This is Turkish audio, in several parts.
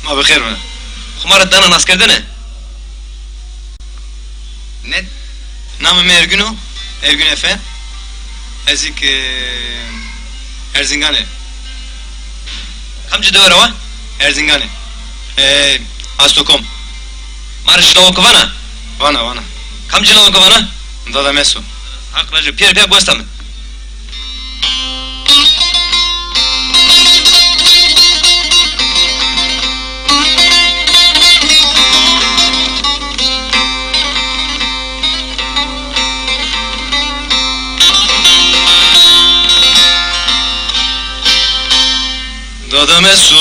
ما بخیر من خمارت دانن askerde ne? Ne? Namım Ergün'o, Ergün Efe. Ezik Erzingane. Kamçı dövür ama? Erzingane. Astokom. Marş lavoko vana? Vana. Kamçı lavoko vana? Dada meso. Haklacı, Pierre Guestamı. Dada mesu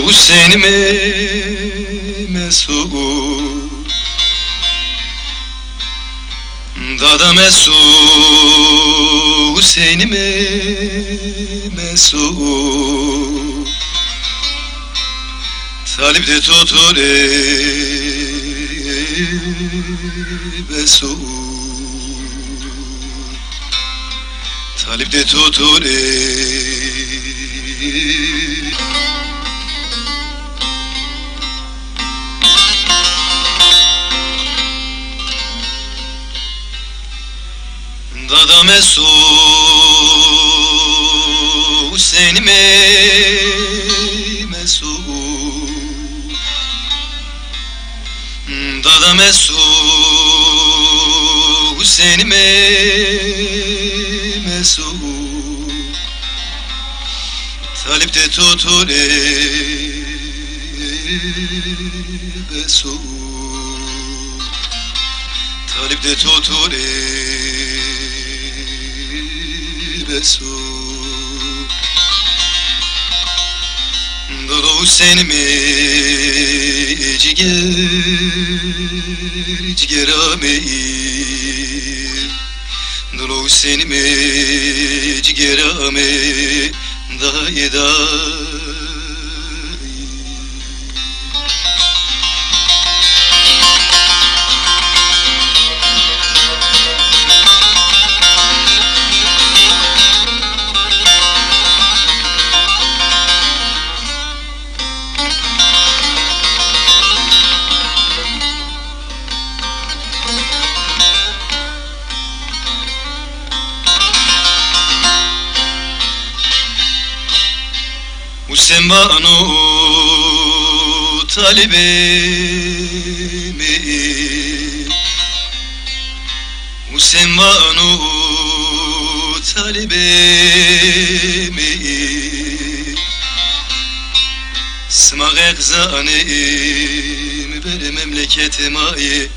Hüseyin'ime mesu Dada mesu Hüseyin'ime mesu Talip de tutur besu Talip de tutur Dada mesu Hüseyin'ime mesu Dada mesu Hüseyin'ime mesu Talip de tutur besu Talip de tutur besu Dada Hüseyin'ime cigerame Dada Hüseyin'ime cigerame Dayı Hüseyin banu talibimi Hüseyin banu talibimi Sımak ekzanim beri memleketim ayı